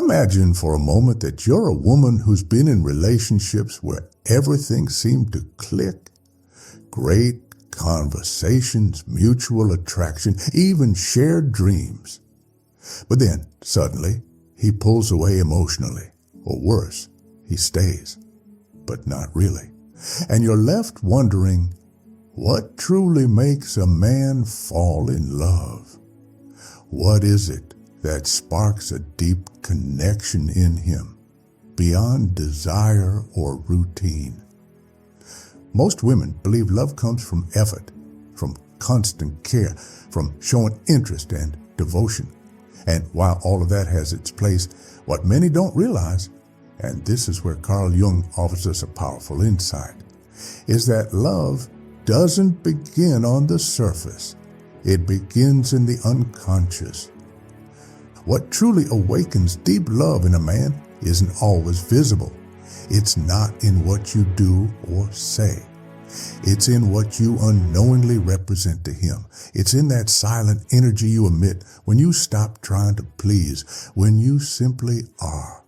Imagine for a moment that you're a woman who's been in relationships where everything seemed to click. Great conversations, mutual attraction, even shared dreams. But then, suddenly, he pulls away emotionally, or worse, he stays, but not really. And you're left wondering, what truly makes a man fall in love? What is it that sparks a deep connection in him, beyond desire or routine? Most women believe love comes from effort, from constant care, from showing interest and devotion. And while all of that has its place, what many don't realize, and this is where Carl Jung offers us a powerful insight, is that love doesn't begin on the surface. It begins in the unconscious. What truly awakens deep love in a man isn't always visible. It's not in what you do or say. It's in what you unknowingly represent to him. It's in that silent energy you emit when you stop trying to please, when you simply are.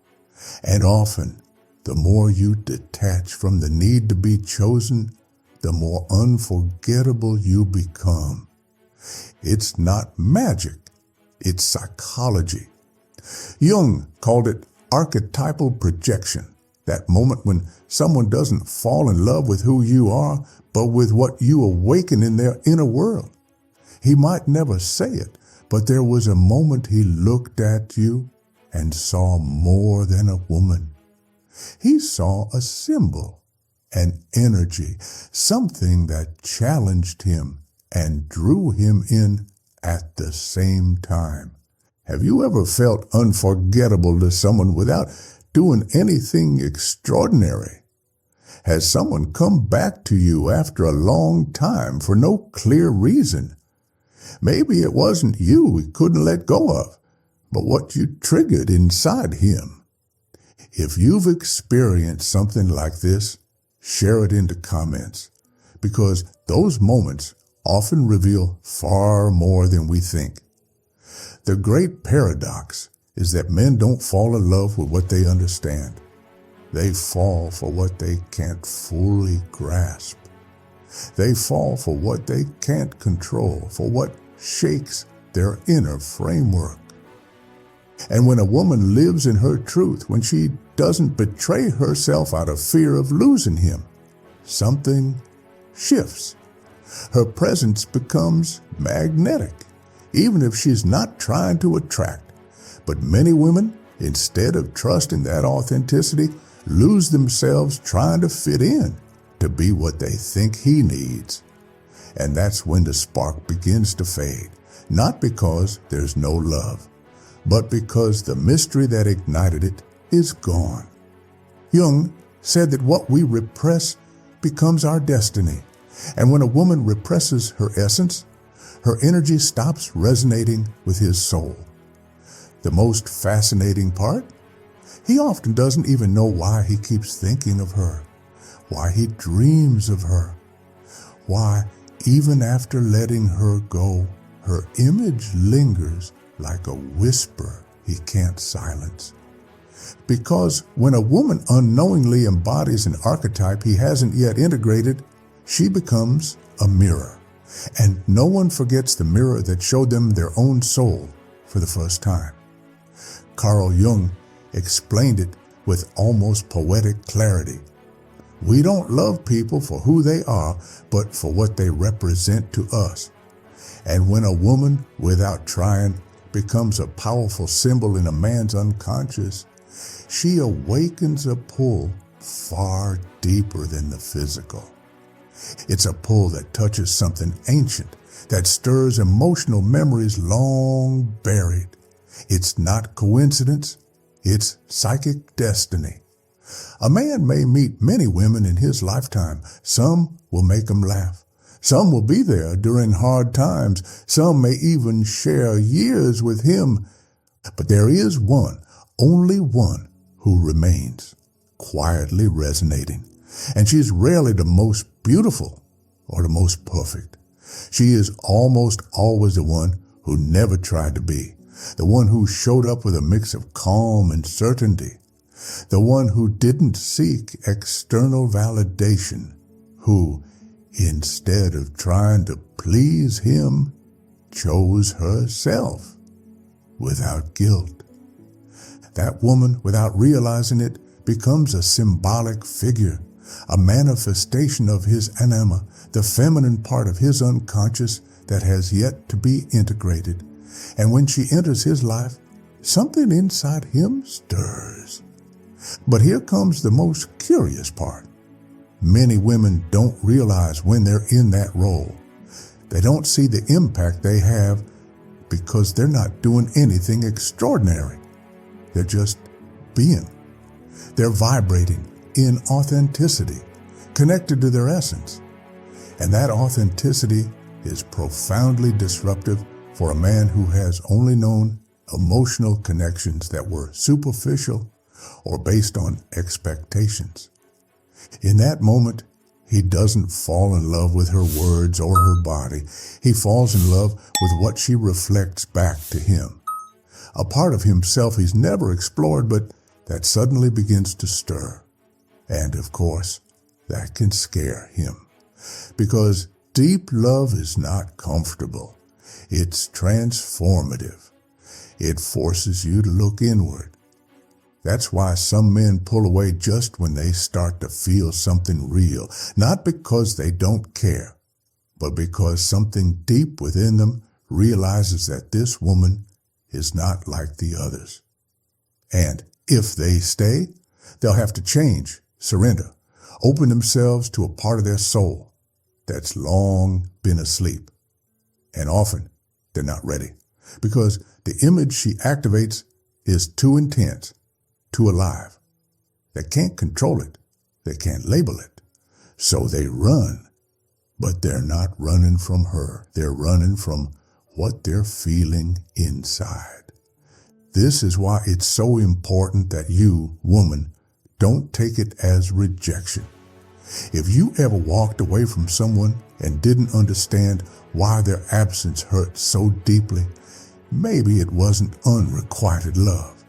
And often, the more you detach from the need to be chosen, the more unforgettable you become. It's not magic, it's psychology. Jung called it archetypal projection, that moment when someone doesn't fall in love with who you are, but with what you awaken in their inner world. He might never say it, but there was a moment he looked at you and saw more than a woman. He saw a symbol, an energy, something that challenged him and drew him in at the same time. Have you ever felt unforgettable to someone without doing anything extraordinary? Has someone come back to you after a long time for no clear reason? Maybe it wasn't you he couldn't let go of, but what you triggered inside him. If you've experienced something like this, share it in the comments, because those moments often reveal far more than we think. The great paradox is that men don't fall in love with what they understand. They fall for what they can't fully grasp. They fall for what they can't control, for what shakes their inner framework. And when a woman lives in her truth, when she doesn't betray herself out of fear of losing him, something shifts. Her presence becomes magnetic, even if she's not trying to attract. But many women, instead of trusting that authenticity, lose themselves trying to fit in, to be what they think he needs. And that's when the spark begins to fade, not because there's no love, but because the mystery that ignited it is gone. Jung said that what we repress becomes our destiny. And when a woman represses her essence, her energy stops resonating with his soul. The most fascinating part? He often doesn't even know why he keeps thinking of her, why he dreams of her, why even after letting her go, her image lingers like a whisper he can't silence. Because when a woman unknowingly embodies an archetype he hasn't yet integrated, she becomes a mirror. And no one forgets the mirror that showed them their own soul for the first time. Carl Jung explained it with almost poetic clarity. We don't love people for who they are, but for what they represent to us. And when a woman, without trying, becomes a powerful symbol in a man's unconscious, she awakens a pull far deeper than the physical. It's a pull that touches something ancient, that stirs emotional memories long buried. It's not coincidence, it's psychic destiny. A man may meet many women in his lifetime. Some will make him laugh. Some will be there during hard times. Some may even share years with him. But there is one, only one, who remains, quietly resonating. And she's rarely the most beautiful or the most perfect. She is almost always the one who never tried to be, the one who showed up with a mix of calm and certainty, the one who didn't seek external validation, who, instead of trying to please him, chose herself without guilt. That woman, without realizing it, becomes a symbolic figure, a manifestation of his Anima, the feminine part of his unconscious that has yet to be integrated. And when she enters his life, something inside him stirs. But here comes the most curious part. Many women don't realize when they're in that role. They don't see the impact they have because they're not doing anything extraordinary. They're just being. They're vibrating in authenticity, connected to their essence. And that authenticity is profoundly disruptive for a man who has only known emotional connections that were superficial or based on expectations. In that moment, he doesn't fall in love with her words or her body. He falls in love with what she reflects back to him. A part of himself he's never explored, but that suddenly begins to stir. And of course, that can scare him. Because deep love is not comfortable. It's transformative. It forces you to look inward. That's why some men pull away just when they start to feel something real, not because they don't care, but because something deep within them realizes that this woman is not like the others. And if they stay, they'll have to change, surrender, open themselves to a part of their soul that's long been asleep. And often they're not ready because the image she activates is too intense, too alive. They can't control it. They can't label it. So they run, but they're not running from her. They're running from what they're feeling inside. This is why it's so important that you, woman, don't take it as rejection. If you ever walked away from someone and didn't understand why their absence hurt so deeply, maybe it wasn't unrequited love.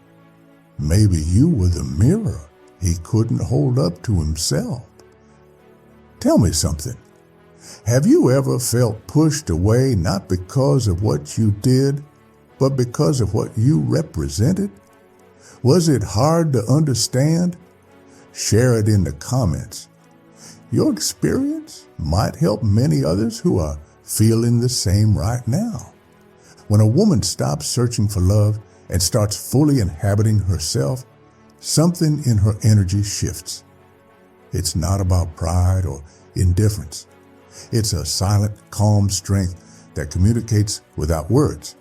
Maybe you were the mirror he couldn't hold up to himself. Tell me something. Have you ever felt pushed away not because of what you did, but because of what you represented? Was it hard to understand? Share it in the comments. Your experience might help many others who are feeling the same right now. When a woman stops searching for love and starts fully inhabiting herself, something in her energy shifts. It's not about pride or indifference. It's a silent, calm strength that communicates without words.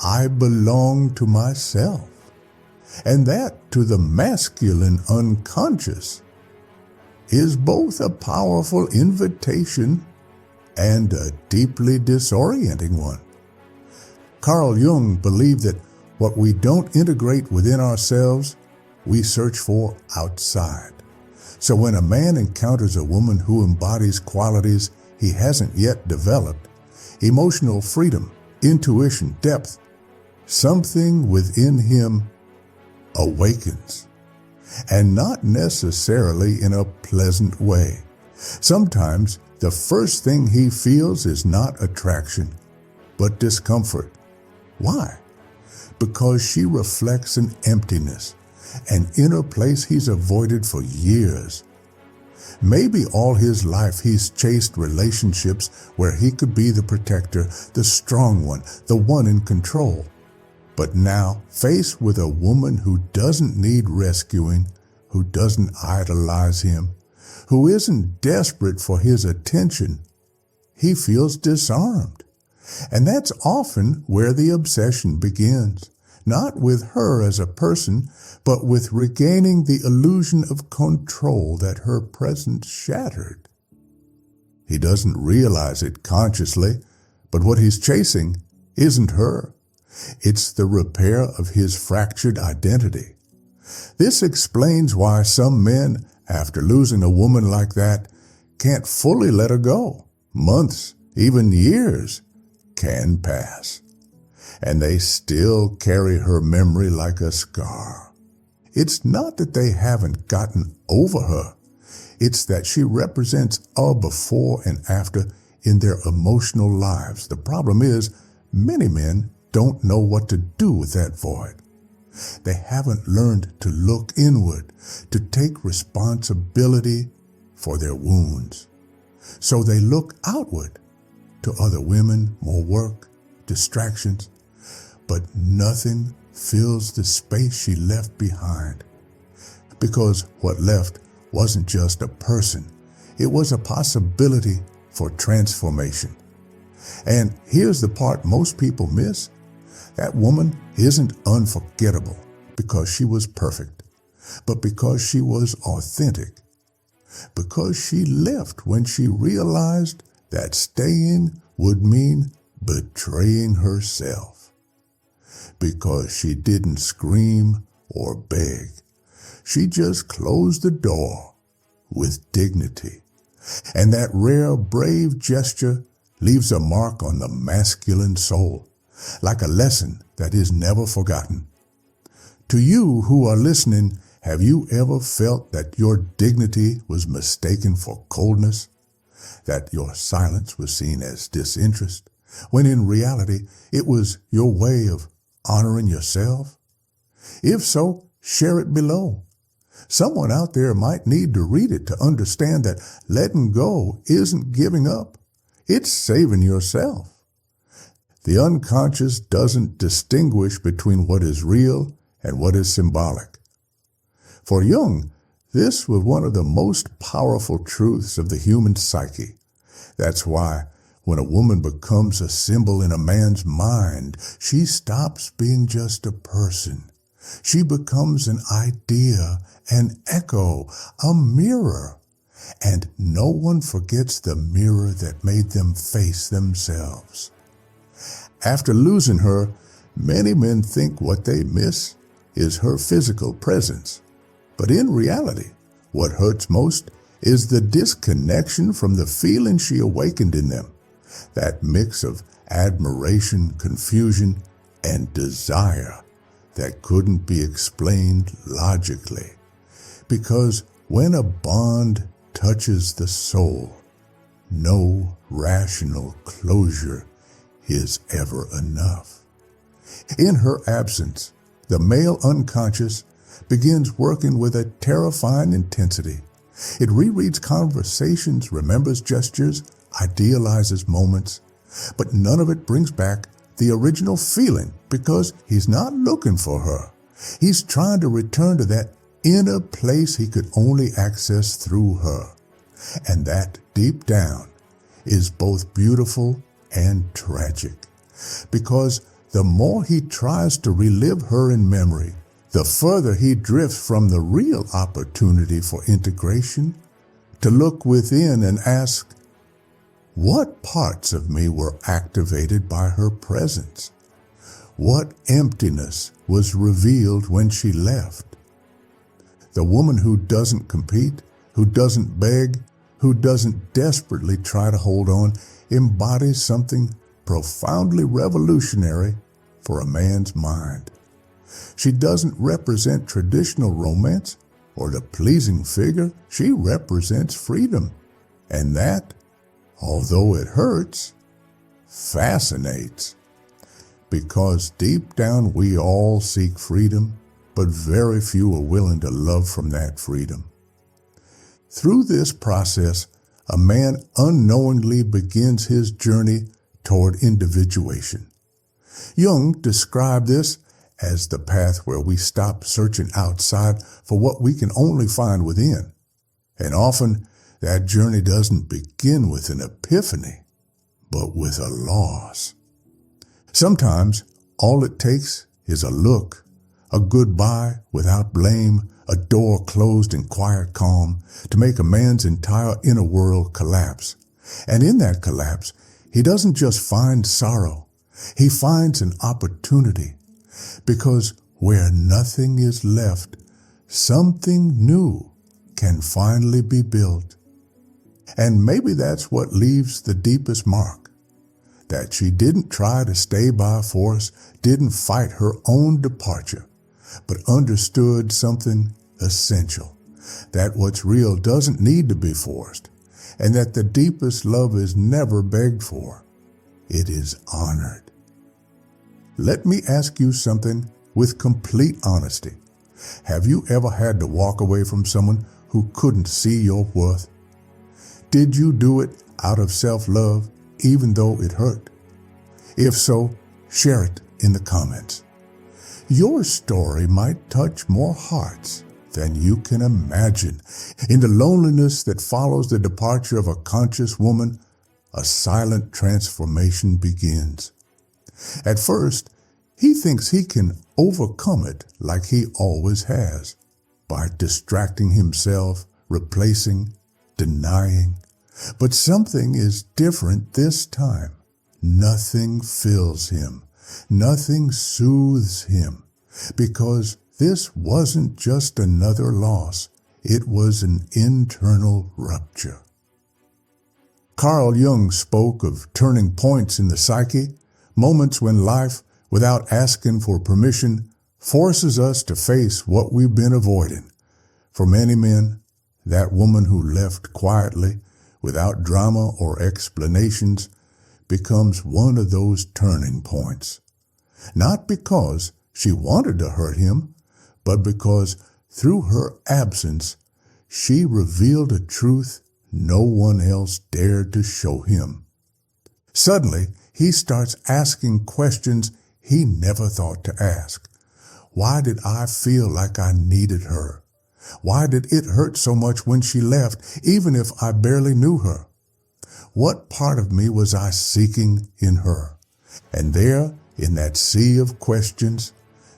I belong to myself, and that to the masculine unconscious is both a powerful invitation and a deeply disorienting one. Carl Jung believed that what we don't integrate within ourselves, we search for outside. So when a man encounters a woman who embodies qualities he hasn't yet developed, emotional freedom, intuition, depth, something within him awakens. And not necessarily in a pleasant way. Sometimes the first thing he feels is not attraction, but discomfort. Why? Because she reflects an emptiness, an inner place he's avoided for years. Maybe all his life he's chased relationships where he could be the protector, the strong one, the one in control. But now, faced with a woman who doesn't need rescuing, who doesn't idolize him, who isn't desperate for his attention, he feels disarmed. And that's often where the obsession begins, not with her as a person, but with regaining the illusion of control that her presence shattered. He doesn't realize it consciously, but what he's chasing isn't her. It's the repair of his fractured identity. This explains why some men, after losing a woman like that, can't fully let her go. Months, even years, can pass. and they still carry her memory like a scar. It's not that they haven't gotten over her. It's that she represents a before and after in their emotional lives. The problem is, many men don't know what to do with that void. They haven't learned to look inward, to take responsibility for their wounds. So they look outward to other women, more work, distractions, but nothing fills the space she left behind. Because what left wasn't just a person, it was a possibility for transformation. And here's the part most people miss. That woman isn't unforgettable because she was perfect, but because she was authentic. Because she left when she realized that staying would mean betraying herself. Because she didn't scream or beg. She just closed the door with dignity. And that rare, brave gesture leaves a mark on the masculine soul, like a lesson that is never forgotten. To you who are listening, have you ever felt that your dignity was mistaken for coldness? That your silence was seen as disinterest, when in reality it was your way of honoring yourself? If so, share it below. Someone out there might need to read it to understand that letting go isn't giving up. It's saving yourself. The unconscious doesn't distinguish between what is real and what is symbolic. For Jung, this was one of the most powerful truths of the human psyche. That's why when a woman becomes a symbol in a man's mind, she stops being just a person. She becomes an idea, an echo, a mirror. And no one forgets the mirror that made them face themselves. After losing her, many men think what they miss is her physical presence. But in reality, what hurts most is the disconnection from the feeling she awakened in them. That mix of admiration, confusion, and desire that couldn't be explained logically. Because when a bond touches the soul, no rational closure is ever enough. In her absence, the male unconscious begins working with a terrifying intensity. It rereads conversations, remembers gestures, idealizes moments, but none of it brings back the original feeling because he's not looking for her. He's trying to return to that inner place he could only access through her. And that, deep down, is both beautiful and tragic. Because the more he tries to relive her in memory, the further he drifts from the real opportunity for integration, to look within and ask, what parts of me were activated by her presence? What emptiness was revealed when she left? The woman who doesn't compete, who doesn't beg, who doesn't desperately try to hold on, embodies something profoundly revolutionary for a man's mind. She doesn't represent traditional romance or the pleasing figure. She represents freedom. And that, although it hurts, fascinates. Because deep down we all seek freedom, but very few are willing to love from that freedom. Through this process, a man unknowingly begins his journey toward individuation. Jung described this as the path where we stop searching outside for what we can only find within. And often, that journey doesn't begin with an epiphany, but with a loss. Sometimes, all it takes is a look, a goodbye without blame, a door closed in quiet calm to make a man's entire inner world collapse. And in that collapse, he doesn't just find sorrow, he finds an opportunity. Because where nothing is left, something new can finally be built. And maybe that's what leaves the deepest mark. that she didn't try to stay by force, didn't fight her own departure, but understood something essential, that what's real doesn't need to be forced, and that the deepest love is never begged for. It is honored. Let me ask you something with complete honesty. Have you ever had to walk away from someone who couldn't see your worth? Did you do it out of self-love, even though it hurt? If so, share it in the comments. Your story might touch more hearts than you can imagine. In the loneliness that follows the departure of a conscious woman, a silent transformation begins. At first, he thinks he can overcome it like he always has, by distracting himself, replacing, denying. But something is different this time. Nothing fills him. Nothing soothes him. Because this wasn't just another loss. It was an internal rupture. Carl Jung spoke of turning points in the psyche, moments when life, without asking for permission, forces us to face what we've been avoiding. For many men, that woman who left quietly, without drama or explanations, becomes one of those turning points. Not because she wanted to hurt him, but because through her absence, she revealed a truth no one else dared to show him. Suddenly, he starts asking questions he never thought to ask. Why did I feel like I needed her? Why did it hurt so much when she left, even if I barely knew her? What part of me was I seeking in her? And there, in that sea of questions,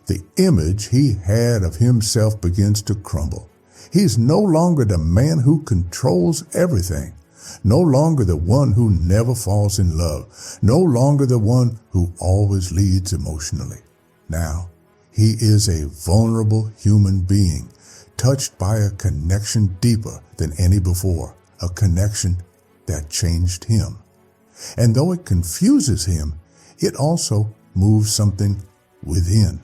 the image he had of himself begins to crumble. He's no longer the man who controls everything, no longer the one who never falls in love, no longer the one who always leads emotionally. Now, he is a vulnerable human being, touched by a connection deeper than any before, a connection that changed him. And though it confuses him, it also moves something within.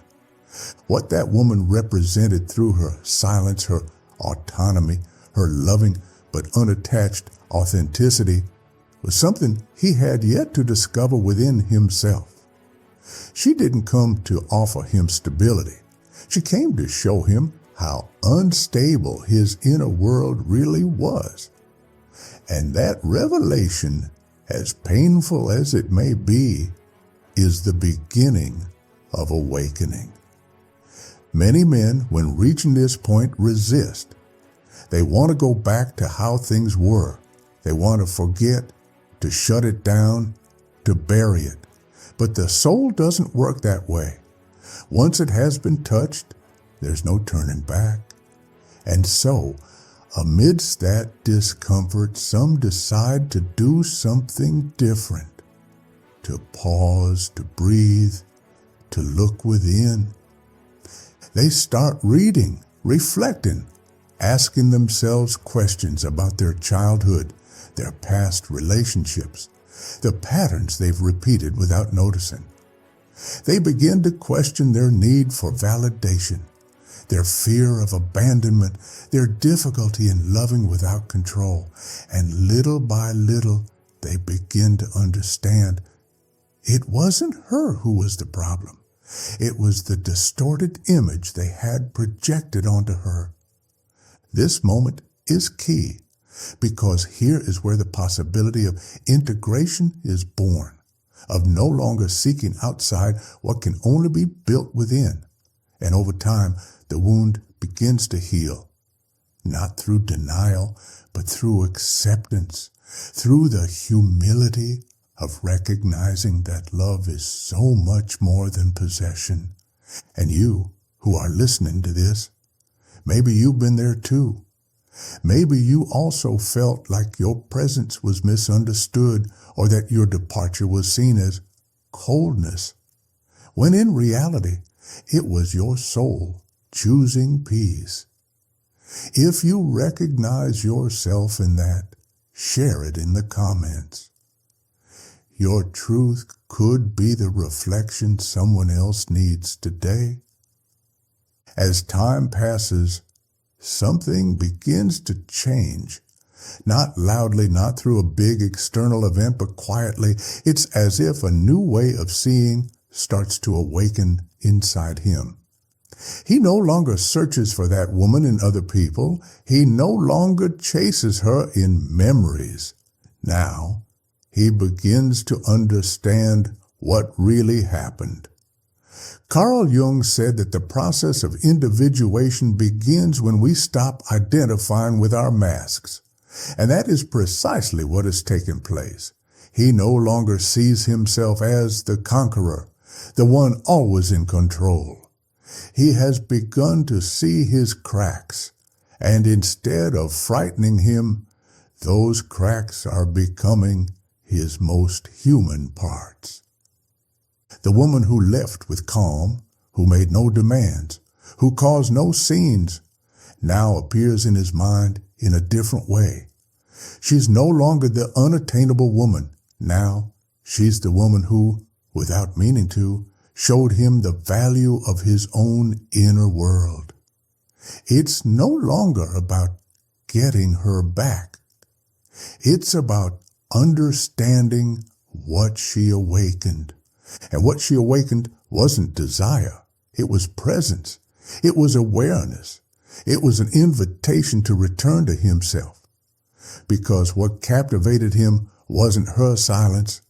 What that woman represented through her silence, her autonomy, her loving but unattached authenticity was something he had yet to discover within himself. She didn't come to offer him stability. She came to show him how unstable his inner world really was. And that revelation, as painful as it may be, is the beginning of awakening. Many men, when reaching this point, resist. They want to go back to how things were. They want to forget, to shut it down, to bury it. But the soul doesn't work that way. Once it has been touched, there's no turning back. And so, amidst that discomfort, some decide to do something different. To pause, to breathe, to look within. They start reading, reflecting, asking themselves questions about their childhood, their past relationships, the patterns they've repeated without noticing. They begin to question their need for validation, their fear of abandonment, their difficulty in loving without control, and little by little, they begin to understand it wasn't her who was the problem. It was the distorted image they had projected onto her. This moment is key, because here is where the possibility of integration is born, of no longer seeking outside what can only be built within. And over time, the wound begins to heal, not through denial, but through acceptance, through the humility of recognizing that love is so much more than possession. And you, who are listening to this, maybe you've been there too. Maybe you also felt like your presence was misunderstood, or that your departure was seen as coldness, when in reality, it was your soul choosing peace. If you recognize yourself in that, share it in the comments. your truth could be the reflection someone else needs today? As time passes, something begins to change. Not loudly, not through a big external event, but quietly. It's as if a new way of seeing starts to awaken inside him. He no longer searches for that woman in other people. He no longer chases her in memories. Now, he begins to understand what really happened. Carl Jung said that the process of individuation begins when we stop identifying with our masks. And that is precisely what has taken place. He no longer sees himself as the conqueror, the one always in control. He has begun to see his cracks, and instead of frightening him, those cracks are becoming his most human parts. The woman who left with calm, who made no demands, who caused no scenes, now appears in his mind in a different way. She's no longer the unattainable woman. Now she's the woman who, without meaning to, showed him the value of his own inner world. It's no longer about getting her back. It's about understanding what she awakened. And what she awakened wasn't desire. It was presence. It was awareness. It was an invitation to return to himself. Because what captivated him wasn't her silence,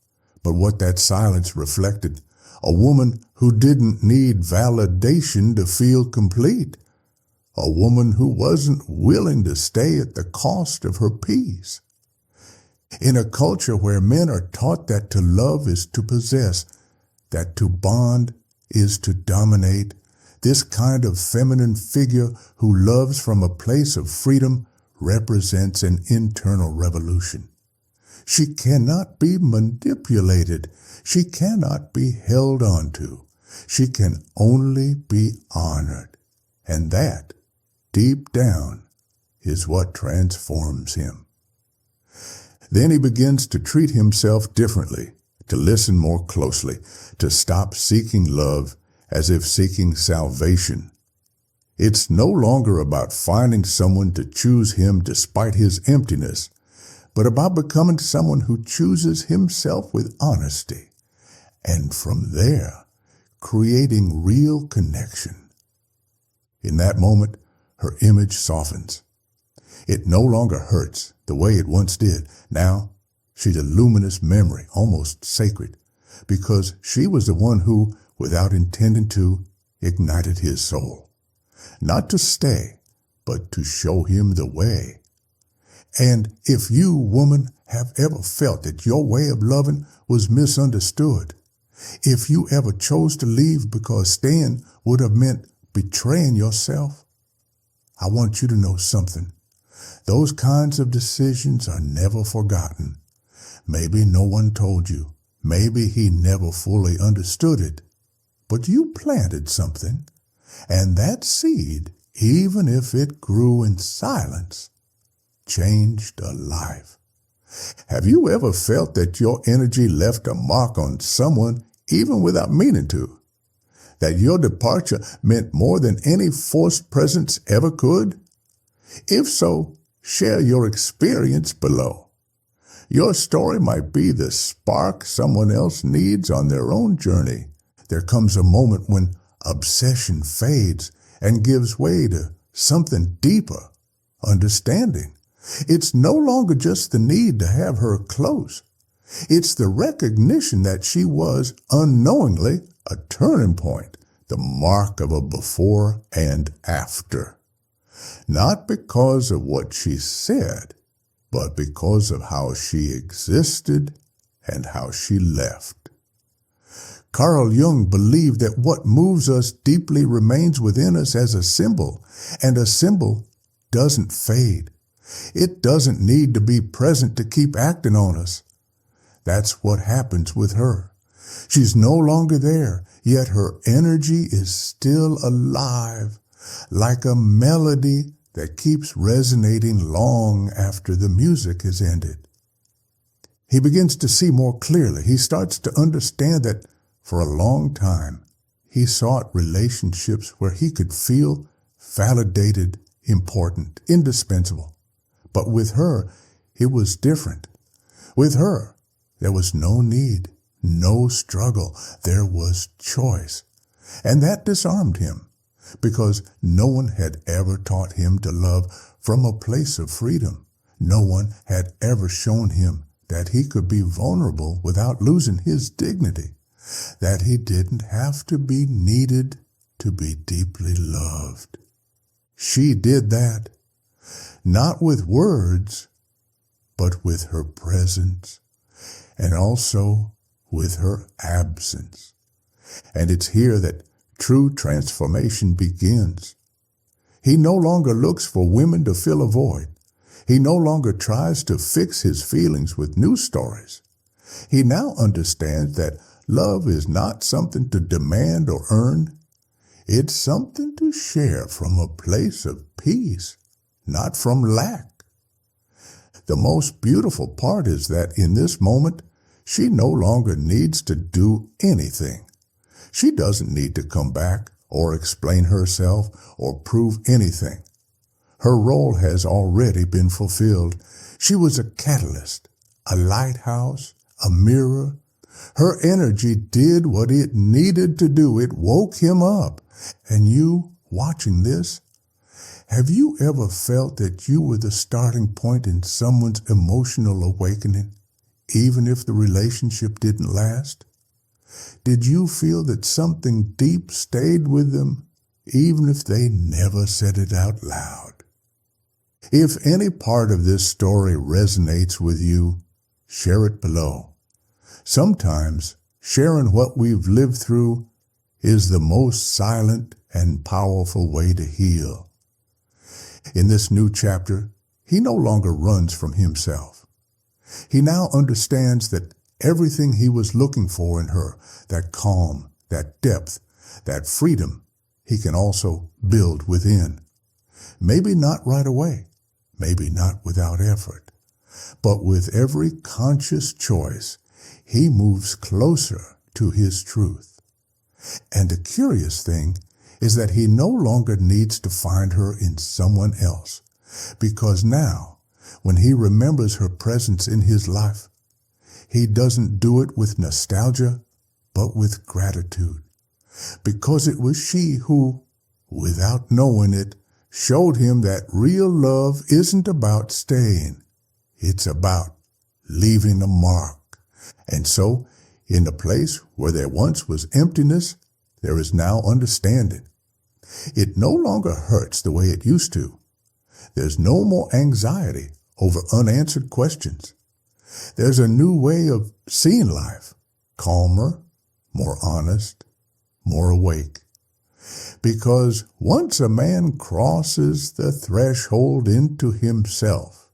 but what that silence reflected. A woman who didn't need validation to feel complete. A woman who wasn't willing to stay at the cost of her peace. In a culture where men are taught that to love is to possess, that to bond is to dominate, this kind of feminine figure who loves from a place of freedom represents an internal revolution. She cannot be manipulated. She cannot be held onto. She can only be honored. And that, deep down, is what transforms him. Then he begins to treat himself differently, to listen more closely, to stop seeking love as if seeking salvation. It's no longer about finding someone to choose him despite his emptiness, but about becoming someone who chooses himself with honesty, and from there, creating real connection. In that moment, her image softens. It no longer hurts the way it once did. Now, she's a luminous memory, almost sacred, because she was the one who, without intending to, ignited his soul. Not to stay, but to show him the way. And if you, woman, have ever felt that your way of loving was misunderstood, if you ever chose to leave because staying would have meant betraying yourself, I want you to know something. Those kinds of decisions are never forgotten. Maybe no one told you. Maybe he never fully understood it. But you planted something, and that seed, even if it grew in silence, changed a life. Have you ever felt that your energy left a mark on someone even without meaning to? That your departure meant more than any forced presence ever could? If so, share your experience below. Your story might be the spark someone else needs on their own journey. There comes a moment when obsession fades and gives way to something deeper, understanding. It's no longer just the need to have her close. It's the recognition that she was, unknowingly, a turning point, the mark of a before and after. Not because of what she said, but because of how she existed and how she left. Carl Jung believed that what moves us deeply remains within us as a symbol, and a symbol doesn't fade. It doesn't need to be present to keep acting on us. That's what happens with her. She's no longer there, yet her energy is still alive, like a melody that keeps resonating long after the music has ended. He begins to see more clearly. He starts to understand that for a long time, he sought relationships where he could feel validated, important, indispensable. But with her, it was different. With her, there was no need, no struggle. There was choice. And that disarmed him, because no one had ever taught him to love from a place of freedom. No one had ever shown him that he could be vulnerable without losing his dignity, that he didn't have to be needed to be deeply loved. She did that, not with words, but with her presence, and also with her absence. And it's here that true transformation begins. He no longer looks for women to fill a void. He no longer tries to fix his feelings with new stories. He now understands that love is not something to demand or earn. It's something to share from a place of peace, not from lack. The most beautiful part is that in this moment, she no longer needs to do anything. She doesn't need to come back or explain herself or prove anything. Her role has already been fulfilled. She was a catalyst, a lighthouse, a mirror. Her energy did what it needed to do. It woke him up. And you, watching this, have you ever felt that you were the starting point in someone's emotional awakening, even if the relationship didn't last? Did you feel that something deep stayed with them, even if they never said it out loud? If any part of this story resonates with you, share it below. Sometimes sharing what we've lived through is the most silent and powerful way to heal. In this new chapter, he no longer runs from himself. He now understands that everything he was looking for in her, that calm, that depth, that freedom, he can also build within. Maybe not right away, maybe not without effort, but with every conscious choice, he moves closer to his truth. And the curious thing is that he no longer needs to find her in someone else, because now, when he remembers her presence in his life, he doesn't do it with nostalgia, but with gratitude, because it was she who, without knowing it, showed him that real love isn't about staying. It's about leaving a mark. And so, in the place where there once was emptiness, there is now understanding. It no longer hurts the way it used to. There's no more anxiety over unanswered questions. There's a new way of seeing life, calmer, more honest, more awake. Because once a man crosses the threshold into himself,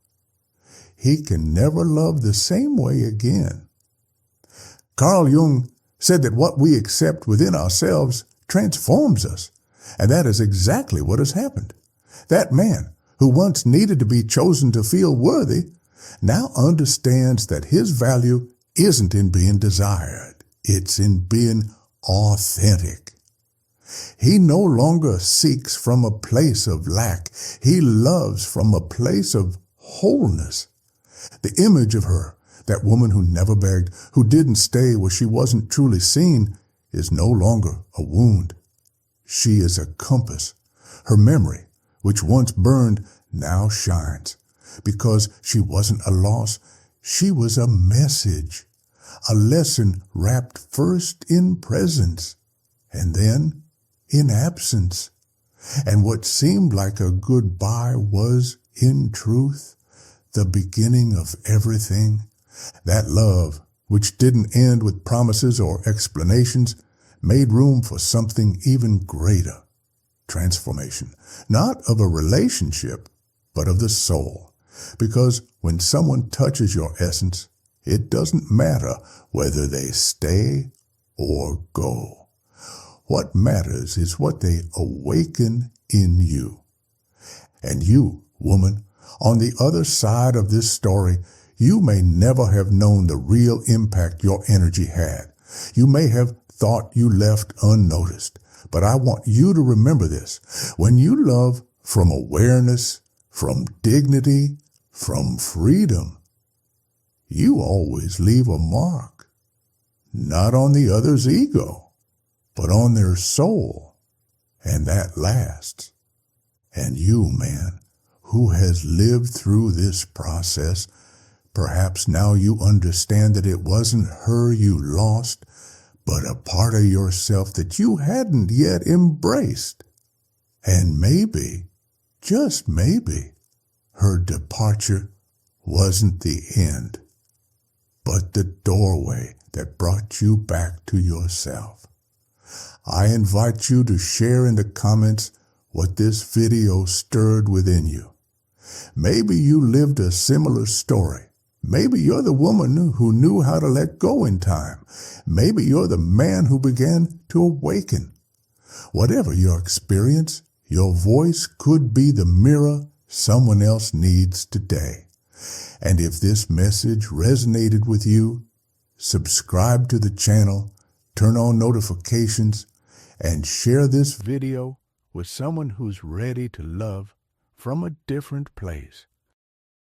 he can never love the same way again. Carl Jung said that what we accept within ourselves transforms us, and that is exactly what has happened. That man, who once needed to be chosen to feel worthy, now understands that his value isn't in being desired. It's in being authentic. He no longer seeks from a place of lack. He loves from a place of wholeness. The image of her, that woman who never begged, who didn't stay where she wasn't truly seen, is no longer a wound. She is a compass. Her memory, which once burned, now shines. Because she wasn't a loss, she was a message, a lesson wrapped first in presence and then in absence. And what seemed like a goodbye was, in truth, the beginning of everything. That love, which didn't end with promises or explanations, made room for something even greater. Transformation, not of a relationship, but of the soul. Because when someone touches your essence, it doesn't matter whether they stay or go. What matters is what they awaken in you. And you, woman, on the other side of this story, You may never have known the real impact your energy had. You may have thought you left unnoticed. But I want you to remember this. When you love from awareness, from dignity, from freedom, you always leave a mark. Not on the other's ego, but on their soul. And that lasts. And you, man, who has lived through this process, perhaps now you understand that it wasn't her you lost, but a part of yourself that you hadn't yet embraced. And maybe, just maybe, her departure wasn't the end, but the doorway that brought you back to yourself. I invite you to share in the comments what this video stirred within you. Maybe you lived a similar story. Maybe you're the woman who knew how to let go in time. Maybe you're the man who began to awaken. Whatever your experience, your voice could be the mirror someone else needs today. And if this message resonated with you, subscribe to the channel, turn on notifications, and share this video with someone who's ready to love from a different place.